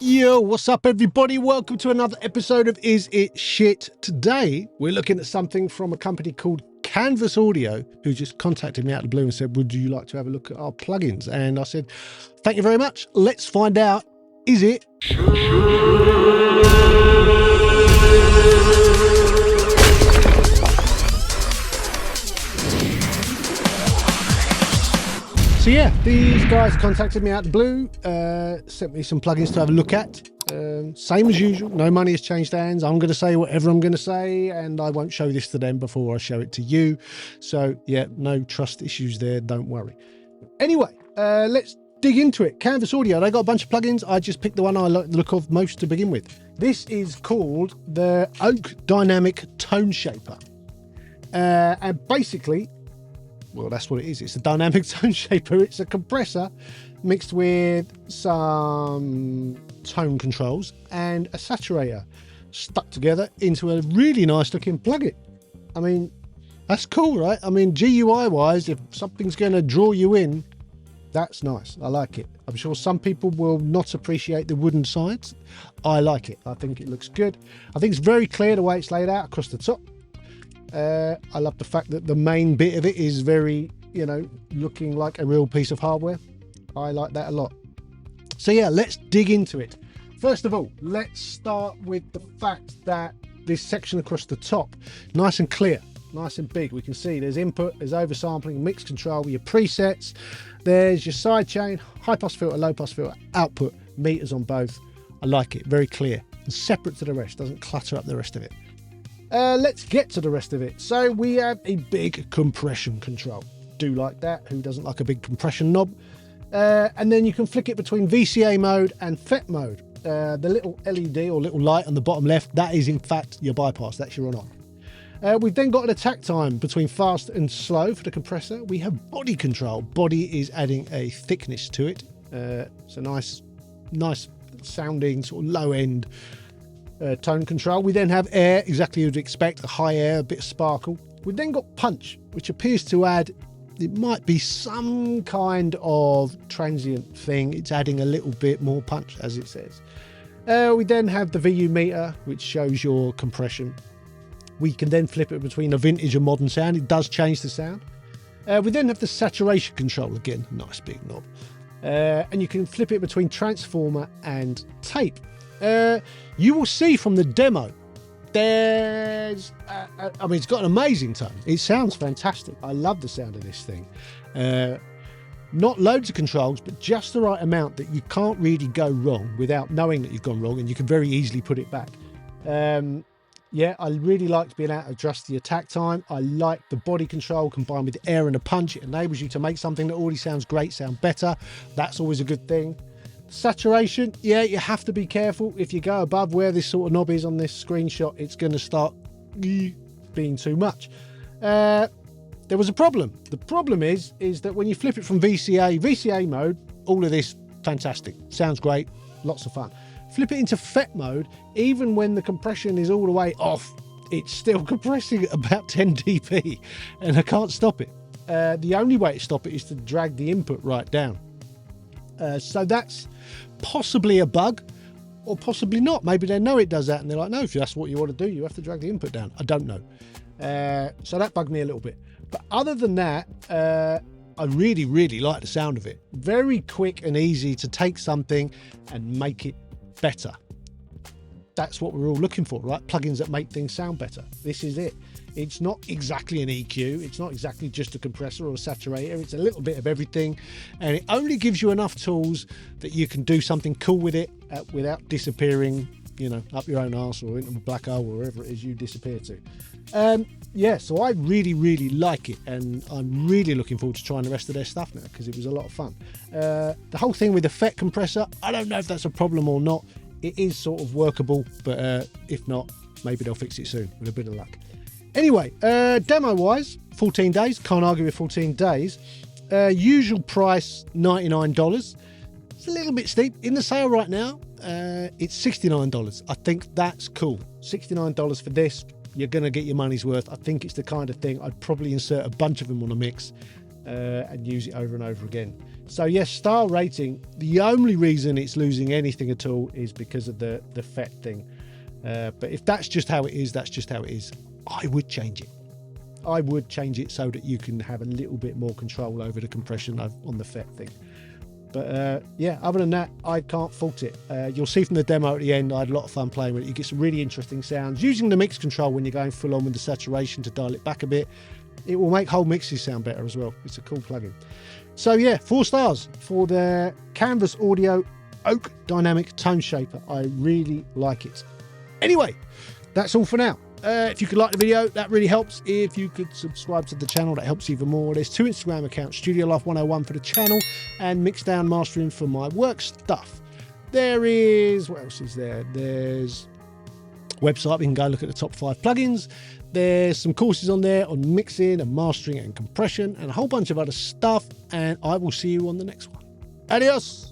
Yo, what's up, everybody? Welcome to another episode of Is It Shit? Today, we're looking at something from a company called Canvas Audio, who just contacted me out of the blue and said, would you like to have a look at our plugins? And I said, thank you very much. Let's find out, is it? So yeah, these guys contacted me out of the blue, sent me some plugins to have a look at. Same as usual, no money has changed hands. I'm going to say whatever I'm going to say, and I won't show this to them before I show it to you. So yeah, no trust issues there, don't worry. Anyway, let's dig into it. Canvas Audio, they got a bunch of plugins. I just picked the one I like the look of most to begin with. This is called the Oak Dynamic Tone Shaper. And basically, well, that's what it is. It's a dynamic tone shaper. It's a compressor mixed with some tone controls and a saturator stuck together into a really nice looking plugin. I mean, that's cool, right? I mean, GUI wise, if something's going to draw you in, that's nice. I like it. I'm sure some people will not appreciate the wooden sides. I like it. I think it looks good. I think it's very clear the way it's laid out across the top. I love the fact that the main bit of it is very, looking like a real piece of hardware. I like that a lot. So yeah, let's dig into it. First of all, let's start with the fact that this section across the top, nice and clear, nice and big. We can see there's input, there's oversampling, mix control, your presets, there's your sidechain, high pass filter, low pass filter, output, meters on both. I like it, very clear and separate to the rest, doesn't clutter up the rest of it. Let's get to the rest of it. So we have a big compression control. Do like that. Who doesn't like a big compression knob? And then you can flick it between VCA mode and FET mode. The little LED or little light on the bottom left, that is in fact your bypass. That's your on-off. We've then got an attack time between fast and slow for the compressor. We have body control. Body is adding a thickness to it. It's a nice sounding sort of low end tone control. We then have air, exactly as you'd expect, a high air, a bit of sparkle. We've then got punch, which appears to add, it might be some kind of transient thing. It's adding a little bit more punch, as it says. We then have the VU meter, which shows your compression. We can then flip it between a vintage and modern sound. It does change the sound. We then have the saturation control again, nice big knob. And you can flip it between transformer and tape. You will see from the demo, there's, it's got an amazing tone. It sounds fantastic. I love the sound of this thing. Not loads of controls, but just the right amount that you can't really go wrong without knowing that you've gone wrong, and you can very easily put it back. Yeah, I really liked being able to adjust the attack time. I like the body control combined with the air and the punch. It enables you to make something that already sounds great sound better. That's always a good thing. Saturation, yeah, you have to be careful. If you go above where this sort of knob is on this screenshot, it's going to start being too much. There was a problem. The problem is that when you flip it from VCA mode, all of this, fantastic. Sounds great, lots of fun. Flip it into FET mode, even when the compression is all the way off, it's still compressing at about 10 dB, and I can't stop it. The only way to stop it is to drag the input right down. So that's possibly a bug, or possibly not. Maybe they know it does that and they're like, no, if that's what you want to do, you have to drag the input down. I don't know. So that bugged me a little bit. But other than that, I really, really like the sound of it. Very quick and easy to take something and make it better. That's what we're all looking for, right? Plugins that make things sound better. This is it. It's not exactly an EQ. It's not exactly just a compressor or a saturator. It's a little bit of everything. And it only gives you enough tools that you can do something cool with it without disappearing, up your own arse or into a black hole or wherever it is you disappear to. Yeah, so I really, really like it. And I'm really looking forward to trying the rest of their stuff now because it was a lot of fun. The whole thing with the FET compressor, I don't know if that's a problem or not. It is sort of workable, but if not, maybe they'll fix it soon with a bit of luck. Anyway, demo wise, 14 days, can't argue with 14 days. Usual price, $99. It's a little bit steep. In the sale right now, it's $69. I think that's cool. $69 for this, you're going to get your money's worth. I think it's the kind of thing I'd probably insert a bunch of them on a mix. and use it over and over again. So yes, star rating, the only reason it's losing anything at all is because of the FET thing. But if that's just how it is, that's just how it is. I would change it. I would change it so that you can have a little bit more control over the compression on the FET thing. But yeah, other than that, I can't fault it. You'll see from the demo at the end, I had a lot of fun playing with it. You get some really interesting sounds. Using the mix control when you're going full on with the saturation to dial it back a bit, it will make whole mixes sound better as well. It's a cool plugin. So yeah, 4 stars for the Canvas Audio Oak Dynamic Tone Shaper. I really like it. Anyway, that's all for now. If you could like the video, that really helps. If you could subscribe to the channel, that helps even more. There's 2 Instagram accounts, Studio Life 101 for the channel and Mixdown Mastering for my work stuff. There is, what else is there? There's website, we can go look at the top 5 plugins. There's some courses on there on mixing and mastering and compression and a whole bunch of other stuff. And I will see you on the next one. Adios.